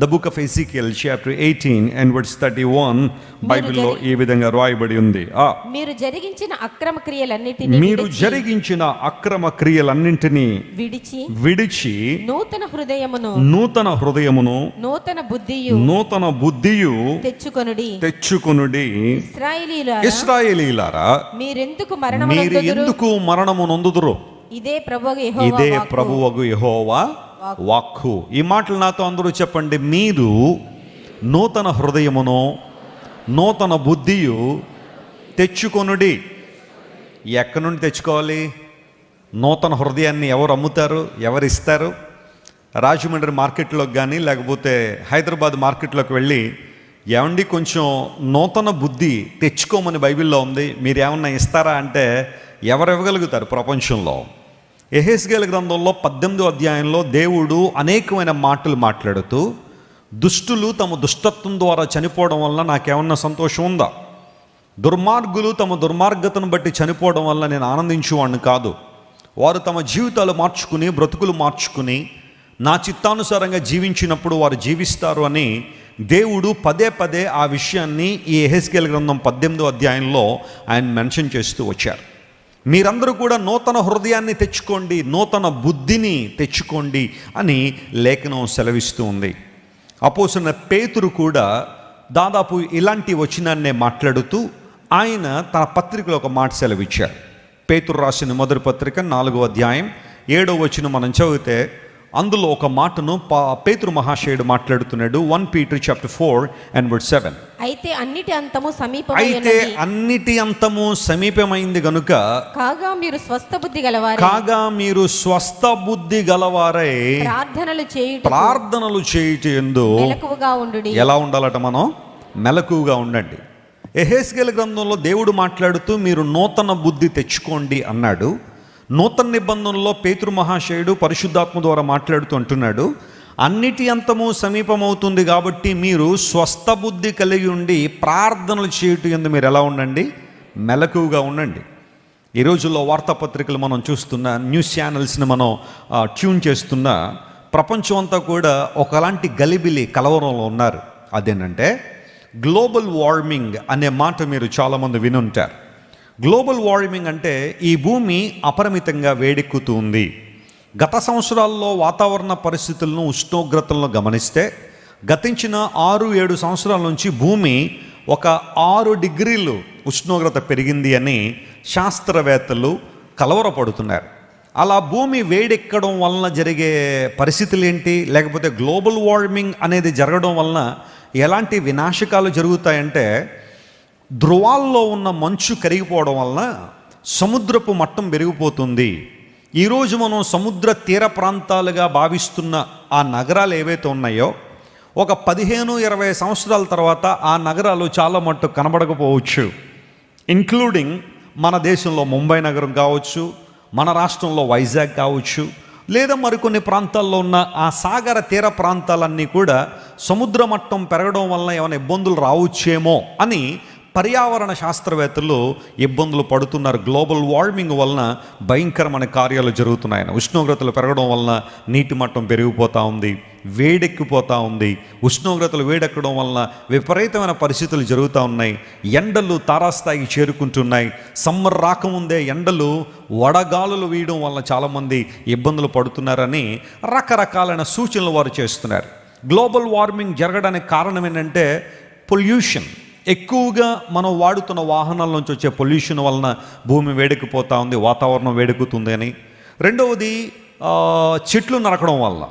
The book of Ezekiel chapter 18 and verse 31 బైబిల్లో ఈ విధంగా రాయబడి ఉంది. మీరు జరిగించిన అక్రమ క్రియలన్నిటిని విడిచి నూతన హృదయమును నూతన బుద్ధియు తెచ్చుకొనుడి. ఇశ్రాయేలీయులారా, మీరెందుకు మరణము నొందుదురు? ఇదే ప్రభువగు యెహోవా వాక్కు. ఈ మాటలు నాతో అందరూ చెప్పండి. మీరు నూతన హృదయమును నూతన బుద్ధియు తెచ్చుకొనుడి. ఎక్కడి నుండి తెచ్చుకోవాలి? నూతన హృదయాన్ని ఎవరు అమ్ముతారు, ఎవరు ఇస్తారు? రాజమండ్రి మార్కెట్లోకి కానీ లేకపోతే హైదరాబాద్ మార్కెట్లోకి వెళ్ళి ఏమండి కొంచెం నూతన బుద్ధి తెచ్చుకోమని బైబిల్లో ఉంది, మీరు ఏమన్నా ఇస్తారా అంటే ఎవరు ఇవ్వగలుగుతారు ప్రపంచంలో? యెహెజ్కేలు గ్రంథంలో 18వ అధ్యాయంలో దేవుడు అనేకమైన మాటలు మాట్లాడుతూ, దుష్టులు తమ దుష్టత్వం ద్వారా చనిపోవడం వల్ల నాకేమన్నా సంతోషం ఉందా? దుర్మార్గులు తమ దుర్మార్గతను బట్టి చనిపోవడం వల్ల నేను ఆనందించేవాడిని కాదు. వారు తమ జీవితాలు మార్చుకుని, బ్రతుకులు మార్చుకుని నా చిత్తానుసారంగా జీవించినప్పుడు వారు జీవిస్తారు అని దేవుడు పదే పదే ఆ విషయాన్ని ఈ యెహెజ్కేలు గ్రంథం 18వ అధ్యాయంలో ఆయన మెన్షన్ చేస్తూ వచ్చారు. మీరందరూ కూడా నూతన హృదయాన్ని తెచ్చుకోండి, నూతన బుద్ధిని తెచ్చుకోండి అని లేఖనం సెలవిస్తూ ఉంది. అపోస్తలుడైన పేతురు కూడా దాదాపు ఇలాంటి వచనాన్నే మాట్లాడుతూ ఆయన తన పత్రికలో ఒక మాట సెలవిచ్చారు. పేతురు రాసిన మొదటి పత్రిక 4వ అధ్యాయం 7వ వచనం మనం చదివితే అందులో ఒక మాటను పేతురు మహాశయుడు మాట్లాడుతున్నాడు. 1 Peter chapter 4 and verse 7. అయితే అన్నిటి అంతము సమీపమైంది గనుక కాగా మీరు స్వస్థ బుద్ధి గలవారై ప్రార్థనలు చేయుటయందు మెలకువగా ఉండుడి. ఎలా ఉండాలట? మనం మెలకువగా ఉండండి. యెహెజ్కేలు గ్రంథంలో దేవుడు మాట్లాడుతూ మీరు నూతన బుద్ధి తెచ్చుకోండి అన్నాడు. నూతన నిబంధనలో పేతురు మహాశయుడు పరిశుద్ధాత్మ ద్వారా మాట్లాడుతూ అంటున్నాడు, అన్నిటి అంతము సమీపమవుతుంది కాబట్టి మీరు స్వస్థ బుద్ధి కలిగి ఉండి ప్రార్థనలు చేయటం యందు మీరు ఎలా ఉండండి? మెలకువగా ఉండండి. ఈ రోజుల్లో వార్తాపత్రికలు మనం చూస్తున్న, న్యూస్ ఛానల్స్ని మనం ట్యూన్ చేస్తున్న ప్రపంచం అంతా కూడా ఒకలాంటి గలిబిలి కలవరంలో ఉన్నారు. అదేంటంటే గ్లోబల్ వార్మింగ్ అనే మాట మీరు చాలామంది వినుంటారు. గ్లోబల్ వార్మింగ్ అంటే ఈ భూమి అపరిమితంగా వేడెక్కుతూ ఉంది. గత సంవత్సరాల్లో వాతావరణ పరిస్థితులను, ఉష్ణోగ్రతలను గమనిస్తే గతించిన 6-7 సంవత్సరాల నుంచి భూమి ఒక 6 డిగ్రీలు ఉష్ణోగ్రత పెరిగింది అని శాస్త్రవేత్తలు కలవరపడుతున్నారు. అలా భూమి వేడెక్కడం వలన జరిగే పరిస్థితులు ఏంటి, లేకపోతే గ్లోబల్ వార్మింగ్ అనేది జరగడం వలన ఎలాంటి వినాశకాలు జరుగుతాయంటే, ధ్రువాల్లో ఉన్న మంచు కరిగిపోవడం వలన సముద్రపు మట్టం పెరిగిపోతుంది. ఈరోజు మనం సముద్ర తీర ప్రాంతాలుగా భావిస్తున్న ఆ నగరాలు ఏవైతే ఉన్నాయో ఒక 15-20 సంవత్సరాల తర్వాత ఆ నగరాలు చాలా మట్టుకు కనబడకపోవచ్చు. ఇంక్లూడింగ్ మన దేశంలో ముంబై నగరం కావచ్చు, మన రాష్ట్రంలో వైజాగ్ కావచ్చు, లేదా మరికొన్ని ప్రాంతాల్లో ఉన్న ఆ సాగర తీర ప్రాంతాలన్నీ కూడా సముద్ర మట్టం పెరగడం వలన ఏమైనా ఇబ్బందులు రావచ్చేమో అని పర్యావరణ శాస్త్రవేత్తలు ఇబ్బందులు పడుతున్నారు. గ్లోబల్ వార్మింగ్ వలన భయంకరమైన కార్యాలు జరుగుతున్నాయని. ఉష్ణోగ్రతలు పెరగడం వలన నీటి మట్టం పెరిగిపోతూ ఉంది, వేడెక్కిపోతూ ఉంది. ఉష్ణోగ్రతలు వేడెక్కడం వలన విపరీతమైన పరిస్థితులు జరుగుతూ ఉన్నాయి. ఎండలు తారాస్థాయికి చేరుకుంటున్నాయి. సమ్మర్ రాకముందే ఎండలు వడగాలులు వీయడం వలన చాలామంది ఇబ్బందులు పడుతున్నారని రకరకాలైన సూచనలు వారు చేస్తున్నారు. గ్లోబల్ వార్మింగ్ జరగడానికి కారణం ఏంటంటే పొల్యూషన్. ఎక్కువగా మనం వాడుతున్న వాహనాల నుంచి వచ్చే పొల్యూషన్ వలన భూమి వేడెక్కిపోతూ ఉంది, వాతావరణం వేడెక్కుతుంది అని. రెండవది చెట్లు నరకడం వలన,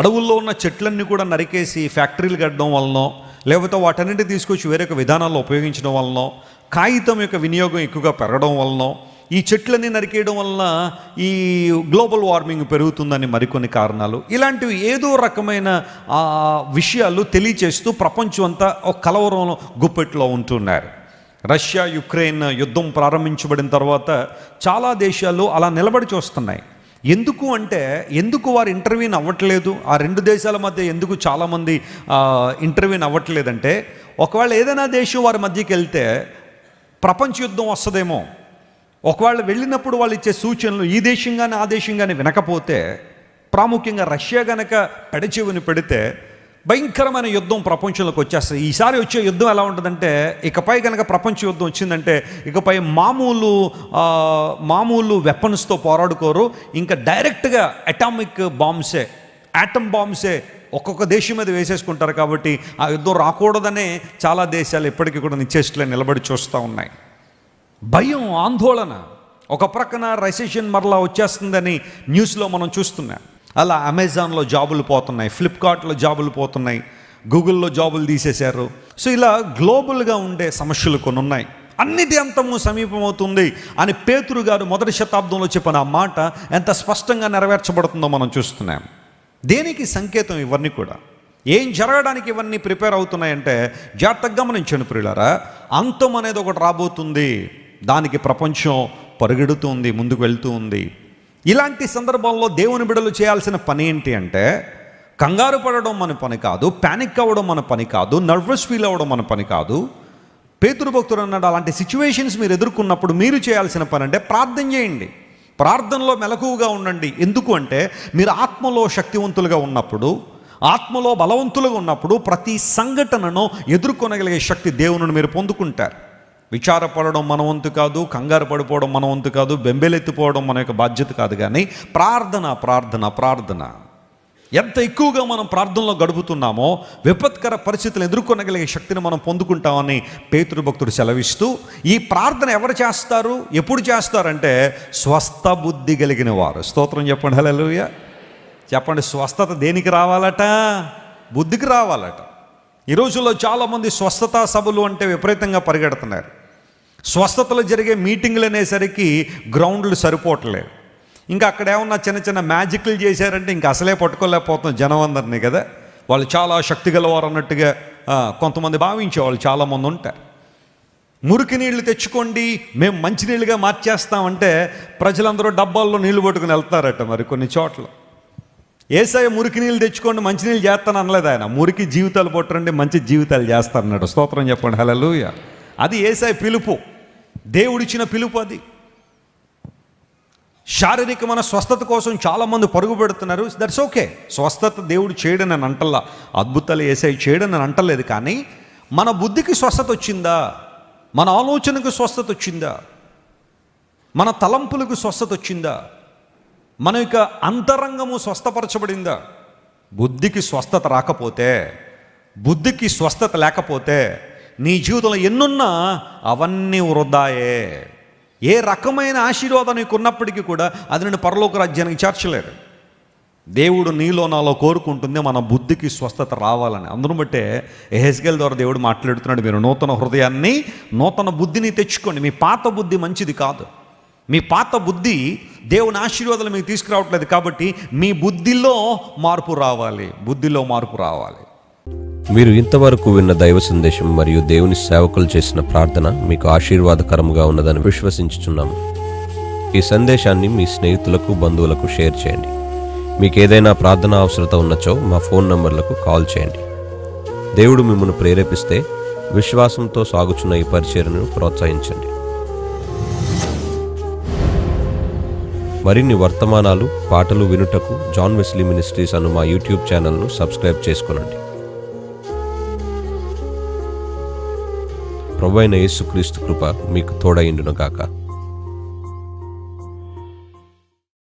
అడవుల్లో ఉన్న చెట్లన్నీ కూడా నరికేసి ఫ్యాక్టరీలు కట్టడం వలనో, లేకపోతే వాటన్నింటినీ తీసుకొచ్చి వేరొక విధానాల్లో ఉపయోగించడం వలనో, కాగితం యొక్క వినియోగం ఎక్కువగా పెరగడం వలనో, ఈ చెట్లన్నీ నరికేయడం వలన ఈ గ్లోబల్ వార్మింగ్ పెరుగుతుందని మరికొన్ని కారణాలు. ఇలాంటివి ఏదో రకమైన విషయాలు తెలియచేస్తూ ప్రపంచం అంతా ఒక కలవరం గుప్పెట్లో ఉంటున్నారు. రష్యా యుక్రెయిన్ యుద్ధం ప్రారంభించబడిన తర్వాత చాలా దేశాలు అలా నిలబడి చూస్తున్నాయి. ఎందుకు అంటే ఎందుకు వారు ఇంటర్వ్యూన్ అవ్వట్లేదు? ఆ రెండు దేశాల మధ్య ఎందుకు చాలామంది ఇంటర్వ్యూన్ అవ్వట్లేదంటే, ఒకవేళ ఏదైనా దేశం వారి మధ్యకి వెళ్తే ప్రపంచ యుద్ధం వస్తుందేమో. ఒకవేళ వెళ్ళినప్పుడు వాళ్ళు ఇచ్చే సూచనలు ఈ దేశం కానీ ఆ దేశం కానీ వినకపోతే, ప్రాముఖ్యంగా రష్యా కనుక పెడచెవిని పెడితే భయంకరమైన యుద్ధం ప్రపంచంలోకి వచ్చేస్తుంది. ఈసారి వచ్చే యుద్ధం ఎలా ఉంటుందంటే, ఇకపై కనుక ప్రపంచ యుద్ధం వచ్చిందంటే ఇకపై మామూలు వెపన్స్తో పోరాడుకోరు, ఇంకా డైరెక్ట్గా అటామిక్ బాంబ్సే, యాటమ్ బాంబ్సే ఒక్కొక్క దేశం మీద వేసేసుకుంటారు. కాబట్టి ఆ యుద్ధం రాకూడదనే చాలా దేశాలు ఇప్పటికీ కూడా నిశ్చేష్టులో నిలబడి చూస్తూ ఉన్నాయి. భయం, ఆందోళన. ఒక ప్రక్కన రెసెషన్ మరలా వచ్చేస్తుందని న్యూస్లో మనం చూస్తున్నాం. అలా అమెజాన్లో జాబులు పోతున్నాయి, ఫ్లిప్కార్ట్లో జాబులు పోతున్నాయి, గూగుల్లో జాబులు తీసేశారు. సో ఇలా గ్లోబల్గా ఉండే సమస్యలు కొన్ని ఉన్నాయి. అన్నిటి అంతము సమీపమవుతుంది అని పేతురు గారు 1వ శతాబ్దంలో చెప్పిన ఆ మాట ఎంత స్పష్టంగా నెరవేర్చబడుతుందో మనం చూస్తున్నాం. దేనికి సంకేతం ఇవన్నీ కూడా? ఏం జరగడానికి ఇవన్నీ ప్రిపేర్ అవుతున్నాయంటే, జాగ్రత్తగా గమనించండి ప్రియులారా, అంతం అనేది ఒకటి రాబోతుంది. దానికి ప్రపంచం పరిగెడుతూ ఉంది, ముందుకు వెళ్తూ ఉంది. ఇలాంటి సందర్భంలో దేవుని బిడ్డలు చేయాల్సిన పని ఏంటి అంటే, కంగారు పడడం మన పని కాదు, ప్యానిక్ అవ్వడం మన పని కాదు, నర్వస్ ఫీల్ అవ్వడం మన పని కాదు. పేతురు భక్తుడు అన్నాడు, అలాంటి సిచ్యువేషన్స్ మీరు ఎదుర్కొన్నప్పుడు మీరు చేయాల్సిన పని అంటే ప్రార్థన చేయండి, ప్రార్థనలో మెలకువగా ఉండండి. ఎందుకు అంటే, మీరు ఆత్మలో శక్తివంతులుగా ఉన్నప్పుడు, ఆత్మలో బలవంతులుగా ఉన్నప్పుడు ప్రతి సంఘటనను ఎదుర్కొనగలిగే శక్తి దేవుని మీరు పొందుకుంటారు. విచారపడడం మన వంతు కాదు, కంగారు పడిపోవడం మన వంతు కాదు, బెంబెలెత్తిపోవడం మన యొక్క బాధ్యత కాదు. కానీ ప్రార్థన ప్రార్థన ప్రార్థన ఎంత ఎక్కువగా మనం ప్రార్థనలో గడుపుతున్నామో విపత్కర పరిస్థితులు ఎదుర్కొనగలిగే శక్తిని మనం పొందుకుంటామని పేతురు భక్తుడు సెలవిస్తూ, ఈ ప్రార్థన ఎవరు చేస్తారు, ఎప్పుడు చేస్తారంటే స్వస్థ బుద్ధి కలిగిన వారు. స్తోత్రం చెప్పండి, హల్లెలూయా చెప్పండి. స్వస్థత దేనికి రావాలట? బుద్ధికి రావాలట. ఈ రోజుల్లో చాలామంది స్వస్థతా సభలు అంటే విపరీతంగా పరిగెడుతున్నారు. స్వస్థతలు జరిగే మీటింగ్లు అనేసరికి గ్రౌండ్లు సరిపోవట్లేదు. ఇంకా అక్కడ ఏమన్నా చిన్న చిన్న మ్యాజిక్లు చేశారంటే ఇంకా అసలే పట్టుకోలేకపోతున్నాం జనం అందరినీ కదా. వాళ్ళు చాలా శక్తి గలవారు అన్నట్టుగా కొంతమంది భావించేవాళ్ళు చాలామంది ఉంటారు. మురికి నీళ్లు తెచ్చుకోండి, మేము మంచినీళ్ళుగా మార్చేస్తామంటే ప్రజలందరూ డబ్బాల్లో నీళ్లు పట్టుకుని వెళ్తారట. మరి కొన్ని చోట్ల యేసయ్య మురికి నీళ్ళు తెచ్చుకోండి, మంచినీళ్ళు చేస్తాను అనలేదు ఆయన. మురికి జీవితాలు పట్టురండి, మంచి జీవితాలు చేస్తారన్నాడు. స్తోత్రం చెప్పండి, హల్లెలూయా. అది యేసయ్య పిలుపు, దేవుడిచ్చిన పిలుపు అది. శారీరకమైన స్వస్థత కోసం చాలామంది పరుగు పెడుతున్నారు. దట్స్ ఓకే, స్వస్థత దేవుడు చేయడని నేను అంటల్లా, అద్భుతాలు యేసయ్య చేయడని నేను అంటలేదు. కానీ మన బుద్ధికి స్వస్థత వచ్చిందా? మన ఆలోచనకు స్వస్థత వచ్చిందా? మన తలంపులకు స్వస్థత వచ్చిందా? మన యొక్క అంతరంగము స్వస్థపరచబడిందా? బుద్ధికి స్వస్థత రాకపోతే, బుద్ధికి స్వస్థత లేకపోతే నీ జీవితంలో ఎన్నున్నా అవన్నీ వృధాయే. ఏ రకమైన ఆశీర్వాదం నీకు ఉన్నప్పటికీ కూడా అది నేను పరలోక రాజ్యానికి చేర్చలేరు. దేవుడు నీలో నాలో కోరుకుంటుంది మన బుద్ధికి స్వస్థత రావాలని. అందును బట్టే యెహెజ్కేలు ద్వారా దేవుడు మాట్లాడుతున్నాడు, మీరు నూతన హృదయాన్ని, నూతన బుద్ధిని తెచ్చుకోండి. మీ పాత బుద్ధి మంచిది కాదు. మీ పాత బుద్ధి దేవుని ఆశీర్వాదాలు మీకు తీసుకురావట్లేదు. కాబట్టి మీ బుద్ధిలో మార్పు రావాలి, బుద్ధిలో మార్పు రావాలి. మీరు ఇంతవరకు విన్న దైవ సందేశం మరియు దేవుని సేవకులు చేసిన ప్రార్థన మీకు ఆశీర్వాదకరముగా ఉన్నదని విశ్వసించుచున్నాము. ఈ సందేశాన్ని మీ స్నేహితులకు, బంధువులకు షేర్ చేయండి. మీకు ఏదైనా ప్రార్థన అవసరత ఉన్నచో మా ఫోన్ నంబర్లకు కాల్ చేయండి. దేవుడు మిమ్మల్ని ప్రేరేపిస్తే విశ్వాసంతో సాగుచున్న ఈ పరిచర్యను ప్రోత్సహించండి. మరిన్ని వర్తమానాలు, పాటలు వినుటకు జాన్ వెస్లీ మినిస్ట్రీస్ అను మా యూట్యూబ్ ఛానల్ను సబ్స్క్రైబ్ చేసుకొనండి. ప్రభువైన యేసుక్రీస్తు కృప మీకు తోడైండును గాక.